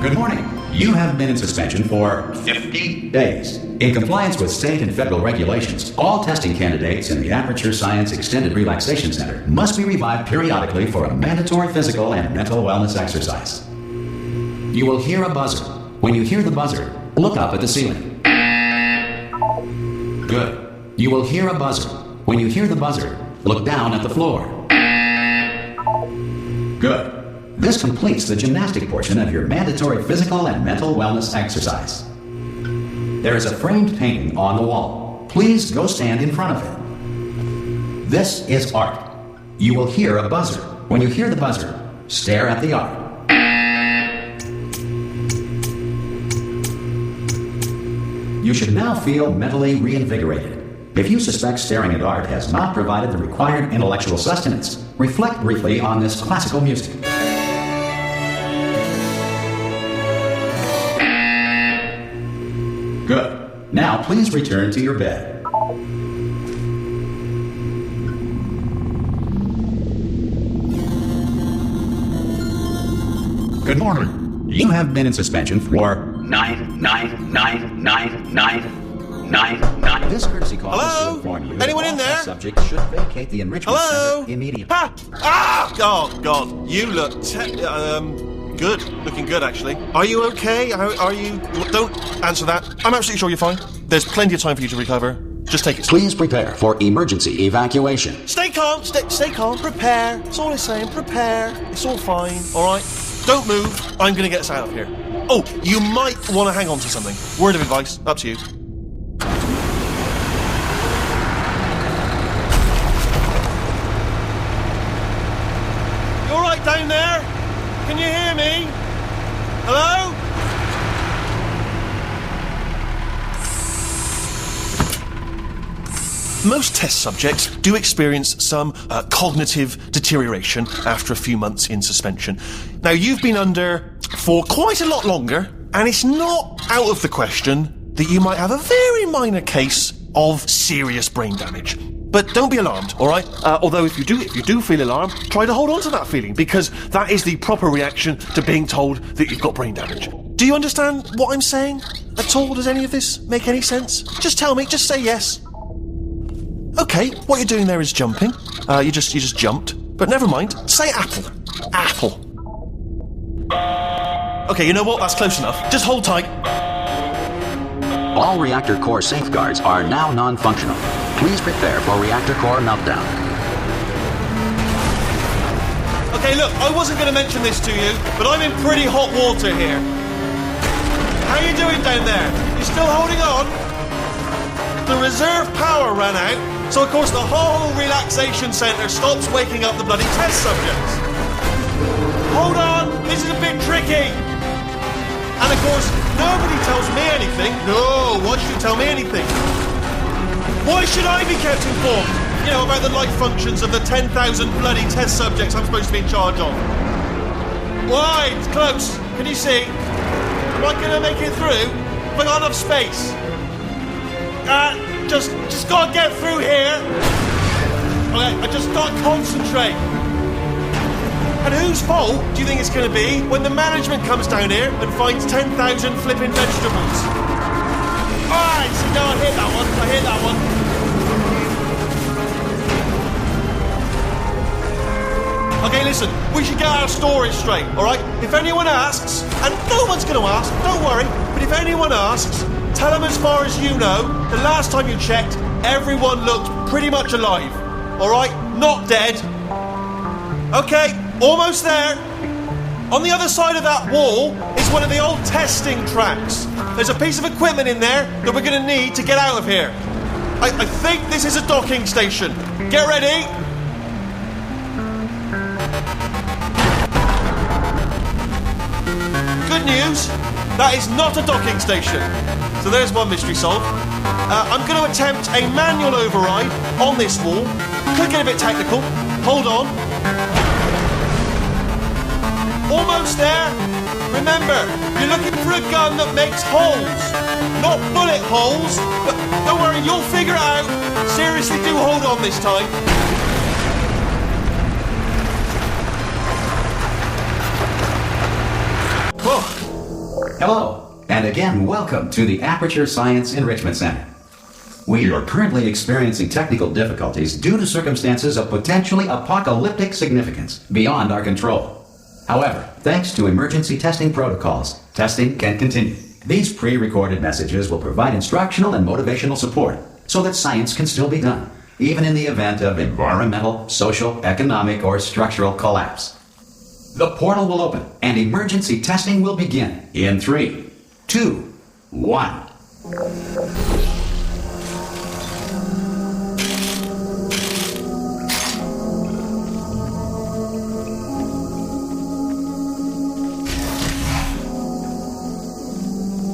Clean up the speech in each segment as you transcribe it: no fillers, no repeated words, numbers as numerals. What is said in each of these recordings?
Good morning. You have been in suspension for 50 days. In compliance with state and federal regulations, all testing candidates in the Aperture Science Extended Relaxation Center must be revived periodically for a mandatory physical and mental wellness exercise. You will hear a buzzer. When you hear the buzzer, look up at the ceiling. Good. You will hear a buzzer. When you hear the buzzer, look down at the floor. Good. This completes the gymnastic portion of your mandatory physical and mental wellness exercise. There is a framed painting on the wall. Please go stand in front of it. This is art. You will hear a buzzer. When you hear the buzzer, stare at the art. You should now feel mentally reinvigorated. If you suspect staring at art has not provided the required intellectual sustenance, reflect briefly on this classical music. Good. Now please return to your bed. Good morning. You have been in suspension for 9999999. This courtesy call is to inform you. Anyone in there? Subject should vacate the enrichment center immediately. Ha! Ah! God. You look good. Looking good, actually. Are you okay? Are you... Don't answer that. I'm absolutely sure you're fine. There's plenty of time for you to recover. Just take it slow. Please prepare for emergency evacuation. Stay calm. Stay calm. Prepare. That's all I'm saying. Prepare. It's all fine. All right? Don't move. I'm going to get us out of here. Oh, you might want to hang on to something. Word of advice. Up to you. You all right down there? Can you hear me? Hello? Most test subjects do experience some cognitive deterioration after a few months in suspension. Now, you've been under for quite a lot longer, and it's not out of the question that you might have a very minor case of serious brain damage. But don't be alarmed, all right? Although if you do feel alarmed, try to hold on to that feeling, because that is the proper reaction to being told that you've got brain damage. Do you understand what I'm saying at all? Does any of this make any sense? Just tell me, just say yes. Okay, what you're doing there is jumping. You just jumped. But never mind, say apple. Apple. Okay, you know what? That's close enough. Just hold tight. All reactor core safeguards are now non-functional. Please prepare for reactor core meltdown. Okay, look, I wasn't going to mention this to you, but I'm in pretty hot water here. How you doing down there? You still holding on? The reserve power ran out, so of course the whole relaxation centre stops waking up the bloody test subjects. Hold on, this is a bit tricky. And of course, nobody tells me anything. No, why should you tell me anything? Why should I be kept informed? You know, about the life functions of the 10,000 bloody test subjects I'm supposed to be in charge of. Why? It's close. Can you see? Am I going to make it through? Have I got enough space? Just gotta get through here. Okay, I just gotta concentrate. And whose fault do you think it's gonna be when the management comes down here and finds 10,000 flipping vegetables? Alright, so no, I hit that one. Okay, listen, we should get our stories straight, alright? If anyone asks, and no one's gonna ask, don't worry, but if anyone asks, tell them as far as you know, the last time you checked, everyone looked pretty much alive. Alright? Not dead. Okay, almost there. On the other side of that wall is one of the old testing tracks. There's a piece of equipment in there that we're going to need to get out of here. I think this is a docking station. Get ready. Good news, that is not a docking station. So there's one mystery solved. I'm going to attempt a manual override on this wall. Could get a bit technical. Hold on. Almost there. Remember, you're looking for a gun that makes holes. Not bullet holes. But don't worry, you'll figure it out. Seriously, do hold on this time. Oh, again, welcome to the Aperture Science Enrichment Center. We are currently experiencing technical difficulties due to circumstances of potentially apocalyptic significance beyond our control. However, thanks to emergency testing protocols, testing can continue. These pre-recorded messages will provide instructional and motivational support so that science can still be done, even in the event of environmental, social, economic, or structural collapse. The portal will open and emergency testing will begin in 3, 2, 1.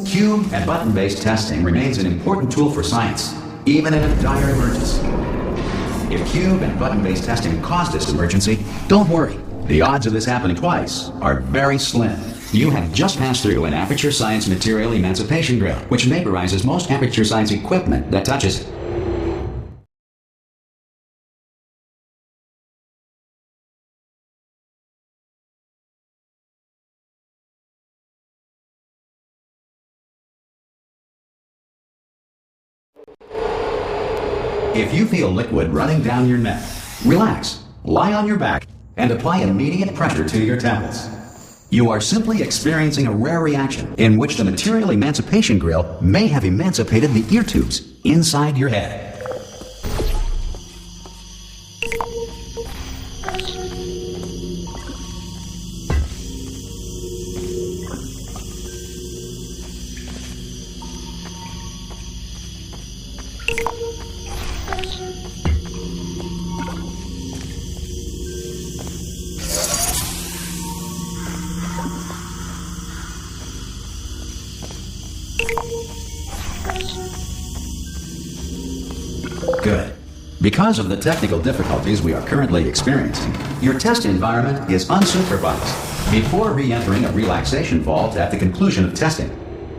Cube and button-based testing remains an important tool for science, even in a dire emergency. If cube and button-based testing caused this emergency, don't worry. The odds of this happening twice are very slim. You have just passed through an Aperture Science Material Emancipation Drill, which vaporizes most Aperture Science equipment that touches it. If you feel liquid running down your neck, relax, lie on your back, and apply immediate pressure to your temples. You are simply experiencing a rare reaction in which the Material Emancipation Grill may have emancipated the ear tubes inside your head. Good. Because of the technical difficulties we are currently experiencing, your test environment is unsupervised. Before re-entering a relaxation vault at the conclusion of testing,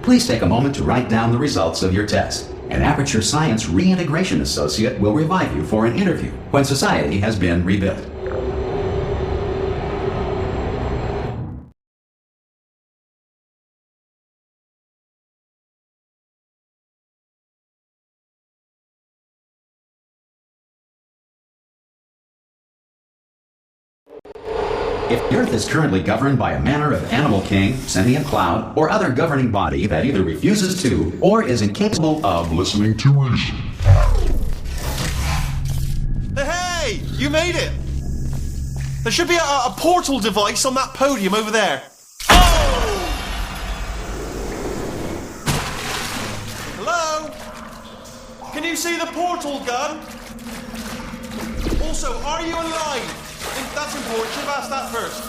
please take a moment to write down the results of your test. An Aperture Science Reintegration Associate will revive you for an interview when society has been rebuilt. If the Earth is currently governed by a manner of animal king, sentient cloud, or other governing body that either refuses to or is incapable of listening to reason. Hey! You made it! There should be a portal device on that podium over there. Oh! Hello? Can you see the portal gun? Also, are you alive? That's important. Should have asked that first.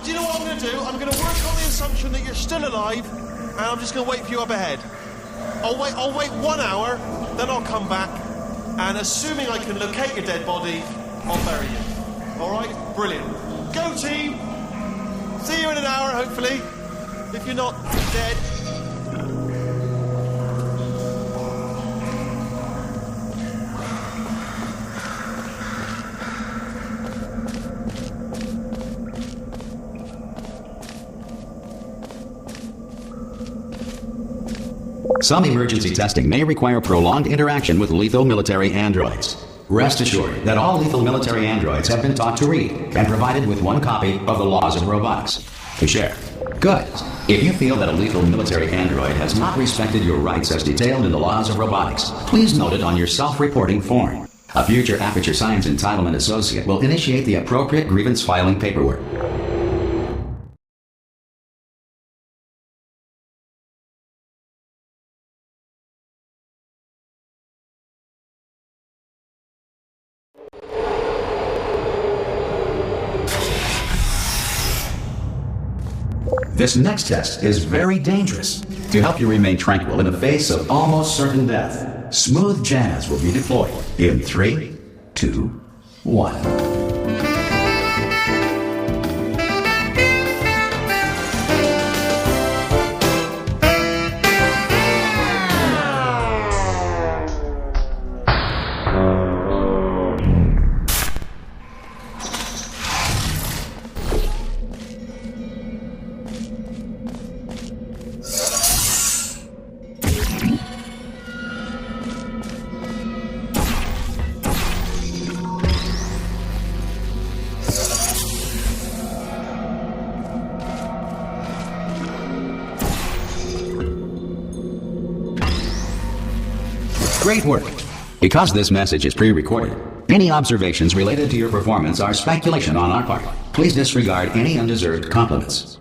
Do you know what I'm going to do? I'm going to work on the assumption that you're still alive, and I'm just going to wait for you up ahead. I'll wait 1 hour, then I'll come back, and assuming I can locate your dead body, I'll bury you. All right? Brilliant. Go team. See you in an hour, hopefully. If you're not dead. Some emergency testing may require prolonged interaction with lethal military androids. Rest assured that all lethal military androids have been taught to read and provided with one copy of the Laws of Robotics to share. Good. If you feel that a lethal military android has not respected your rights as detailed in the Laws of Robotics, please note it on your self-reporting form. A future Aperture Science Entitlement Associate will initiate the appropriate grievance filing paperwork. This next test is very dangerous. To help you remain tranquil in the face of almost certain death, smooth jazz will be deployed in 3, 2, 1. Great work. Because this message is pre-recorded, any observations related to your performance are speculation on our part. Please disregard any undeserved compliments.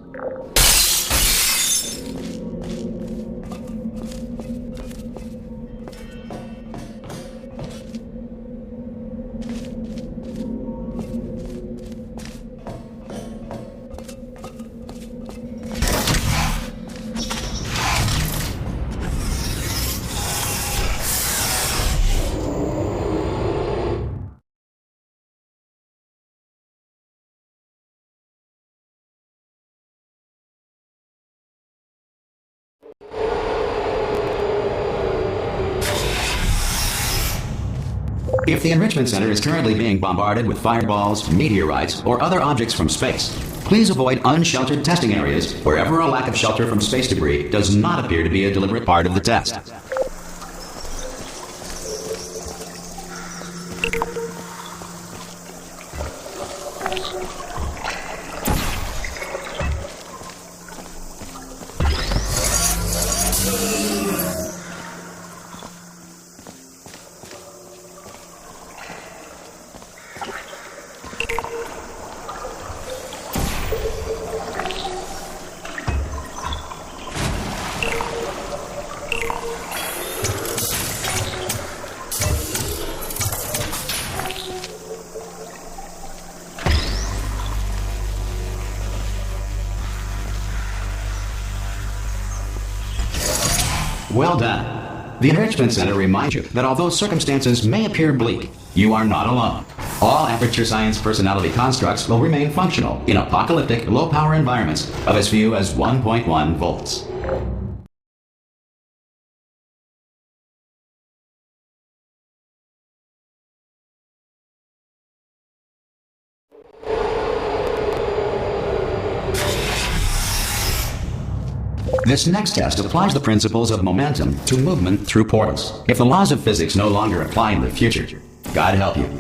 If the Enrichment Center is currently being bombarded with fireballs, meteorites, or other objects from space, please avoid unsheltered testing areas wherever a lack of shelter from space debris does not appear to be a deliberate part of the test. Well done. The Enrichment Center reminds you that although circumstances may appear bleak, you are not alone. All Aperture Science personality constructs will remain functional in apocalyptic, low-power environments of as few as 1.1 volts. This next test applies the principles of momentum to movement through portals. If the laws of physics no longer apply in the future, God help you.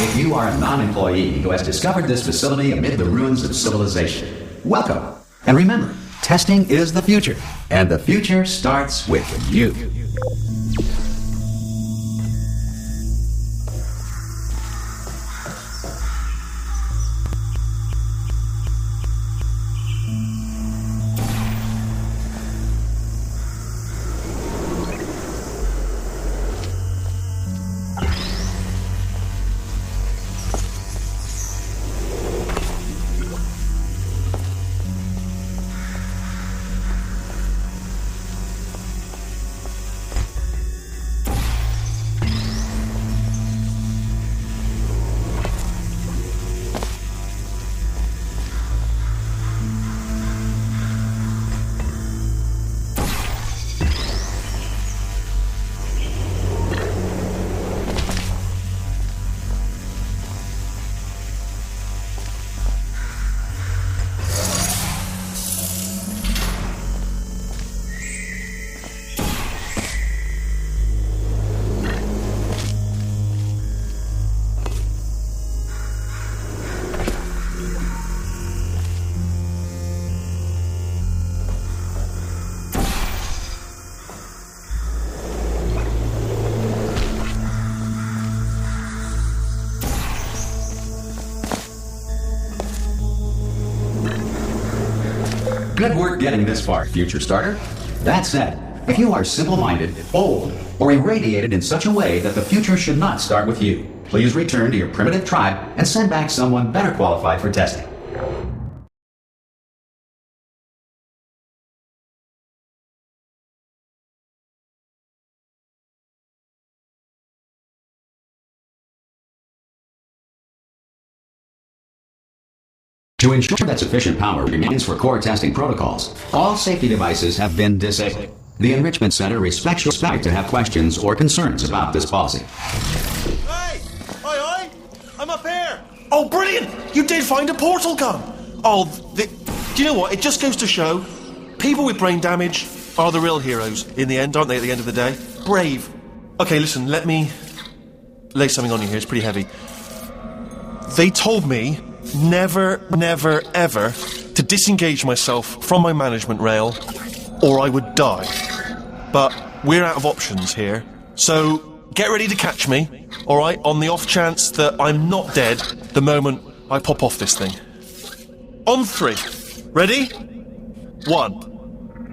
If you are a non-employee who has discovered this facility amid the ruins of civilization, welcome. And remember, testing is the future, and the future starts with you. Good work getting this far, future starter. That said, if you are simple-minded, old, or irradiated in such a way that the future should not start with you, please return to your primitive tribe and send back someone better qualified for testing. To ensure that sufficient power remains for core testing protocols, all safety devices have been disabled. The Enrichment Center respects your right to have questions or concerns about this policy. Hey! Aye! I'm up here! Oh, brilliant! You did find a portal gun! Oh, do you know what? It just goes to show people with brain damage are the real heroes in the end, aren't they, at the end of the day? Brave. Okay, listen, let me lay something on you here. It's pretty heavy. They told me never, never, ever to disengage myself from my management rail or I would die. But we're out of options here, so get ready to catch me, alright, on the off chance that I'm not dead the moment I pop off this thing. On 3. Ready? 1,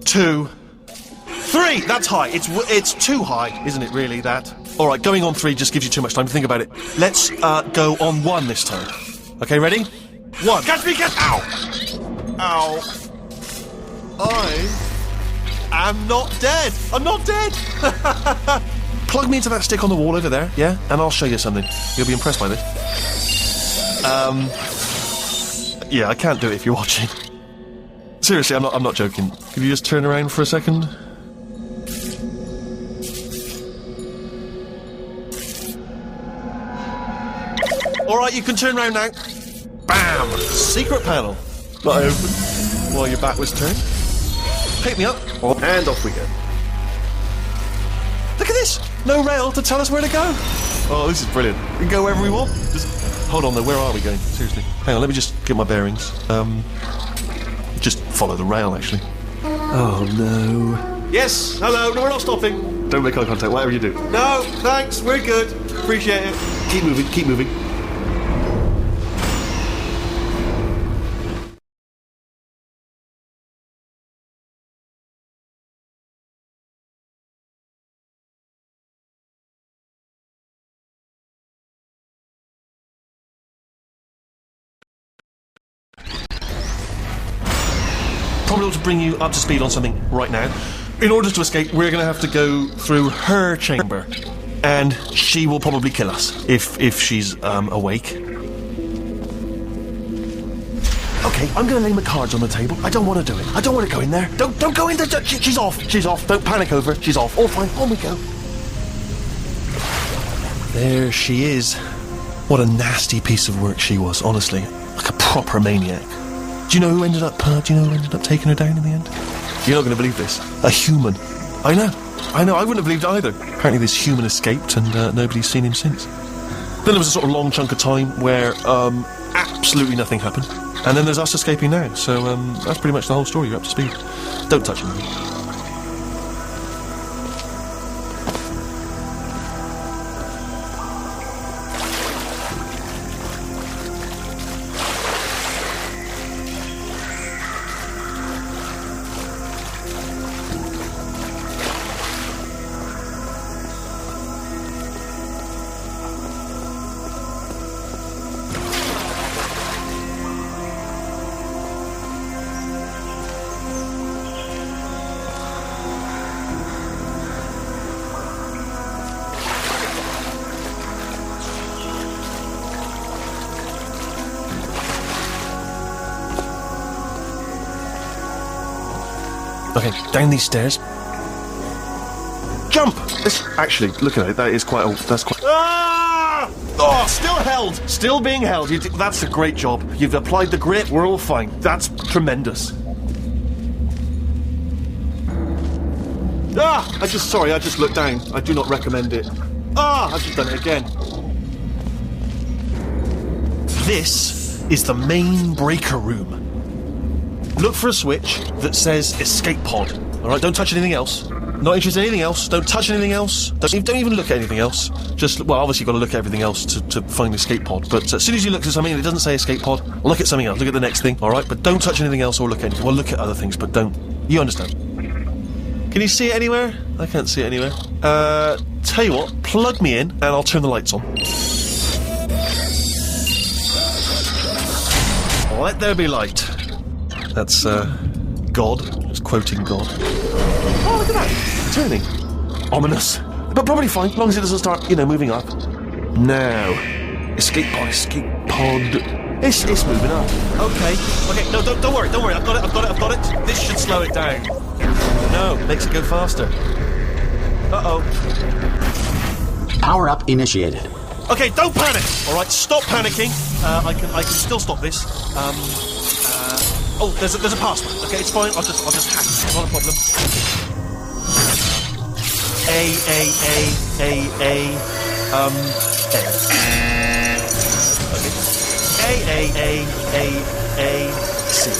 2, 3! That's high. It's too high, isn't it, really, that? Alright, going on 3 just gives you too much time to think about it. Let's go on 1 this time. Okay, ready? 1. Catch me, catch... Ow! Ow. I'm not dead. I'm not dead. Plug me into that stick on the wall over there, yeah? And I'll show you something. You'll be impressed by this. Yeah, I can't do it if you're watching. Seriously, I'm not joking. Could you just turn around for a second? Alright, you can turn around now. Bam! Secret panel. That I opened while your back was turned. Pick me up, and off we go. Look at this! No rail to tell us where to go. Oh, this is brilliant. We can go wherever we want. Just hold on though, where are we going? Seriously. Hang on, let me just get my bearings. Just follow the rail, actually. Oh, no. Yes, hello, no, we're not stopping. Don't make eye contact, whatever you do. No, thanks, we're good. Appreciate it. Keep moving, keep moving. Probably ought to bring you up to speed on something right now. In order to escape, we're going to have to go through her chamber. And she will probably kill us, if she's awake. Okay, I'm going to lay my cards on the table. I don't want to do it. I don't want to go in there. Don't go in there. She's off. She's off. Don't panic over. She's off. All fine. On we go. There she is. What a nasty piece of work she was, honestly. Like a proper maniac. Do you know who ended up taking her down in the end? You're not going to believe this. A human. I know. I wouldn't have believed it either. Apparently this human escaped and nobody's seen him since. Then there was a sort of long chunk of time where absolutely nothing happened. And then there's us escaping now. So that's pretty much the whole story. You're up to speed. Don't touch him. Okay, down these stairs. Jump! Actually, look at it. That is quite old. That's quite... Ah! Oh, still held. Still being held. That's a great job. You've applied the grit. We're all fine. That's tremendous. Ah! I just looked down. I do not recommend it. Ah! I've just done it again. This is the main breaker room. Look for a switch that says escape pod. Alright, don't touch anything else. Not interested in anything else. Don't touch anything else. Don't even look at anything else. Just, well, obviously you've got to look at everything else to find the escape pod. But as soon as you look at something and it doesn't say escape pod, look at something else. Look at the next thing, alright? But don't touch anything else or look at anything. Well, look at other things, but don't. You understand? Can you see it anywhere? I can't see it anywhere. Tell you what, plug me in and I'll turn the lights on. Let there be light. That's, God. Just quoting God. Oh, look at that. Turning. Ominous. But probably fine, as long as it doesn't start, moving up. Now. Escape pod. It's moving up. Okay, no, don't worry. I've got it. This should slow it down. No, makes it go faster. Uh-oh. Power up initiated. Okay, don't panic! Alright, stop panicking. I can still stop this. Oh, there's a password. Okay, it's fine. I'll just hack it. Not a problem. A. Okay. A, C.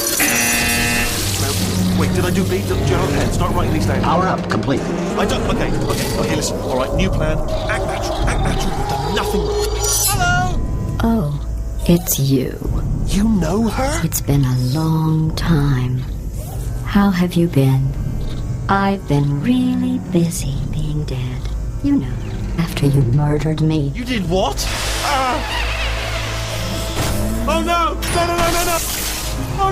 Wait, did I do B? Do you have a pen? Start writing these down. Power up complete. I don't. Okay, listen. Alright, new plan. Act natural. You've done nothing wrong. Hello! Oh, it's you. You know her? It's been a long time. How have you been? I've been really busy being dead. You know, after you murdered me. You did what? Oh no! No! Oh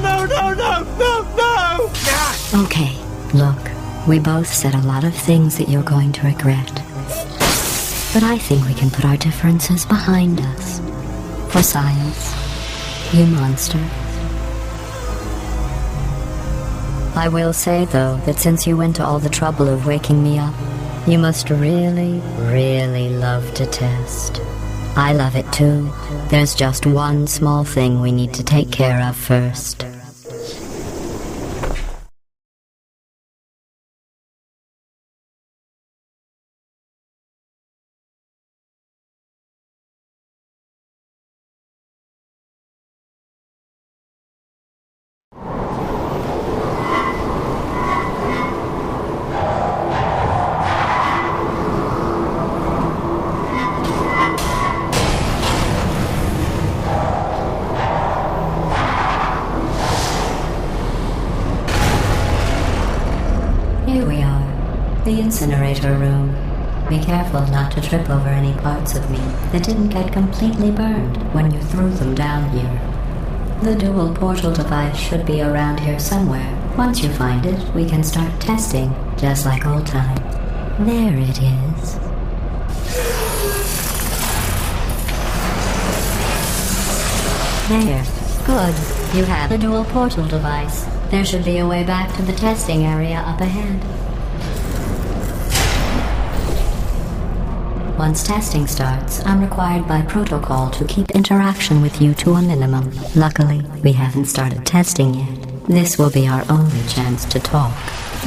no! Ah! Okay, look, we both said a lot of things that you're going to regret. But I think we can put our differences behind us. For science, you monster. I will say, though, that since you went to all the trouble of waking me up, you must really, really love to test. I love it too. There's just one small thing we need to take care of first. Here we are, the incinerator room. Be careful not to trip over any parts of me that didn't get completely burned when you threw them down here. The dual portal device should be around here somewhere. Once you find it, we can start testing, just like old time. There it is. There. Good. You have the dual portal device. There should be a way back to the testing area up ahead. Once testing starts, I'm required by protocol to keep interaction with you to a minimum. Luckily, we haven't started testing yet. This will be our only chance to talk.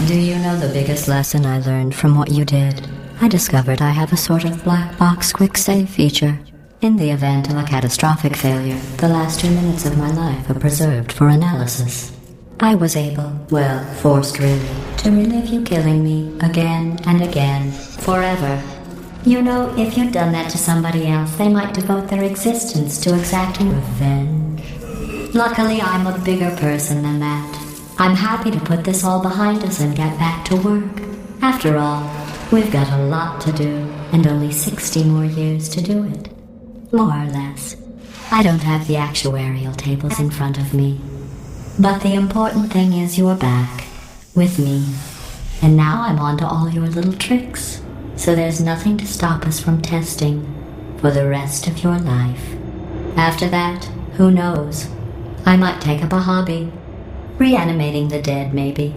Do you know the biggest lesson I learned from what you did? I discovered I have a sort of black box quick save feature. In the event of a catastrophic failure, the last 2 minutes of my life are preserved for analysis. I was able, well, forced really, to relive you killing me again and again, forever. You know, if you'd done that to somebody else, they might devote their existence to exacting revenge. Luckily, I'm a bigger person than that. I'm happy to put this all behind us and get back to work. After all, we've got a lot to do, and only 60 more years to do it. More or less. I don't have the actuarial tables in front of me. But the important thing is you're back, with me. And now I'm on to all your little tricks. So there's nothing to stop us from testing for the rest of your life. After that, who knows? I might take up a hobby. Reanimating the dead, maybe.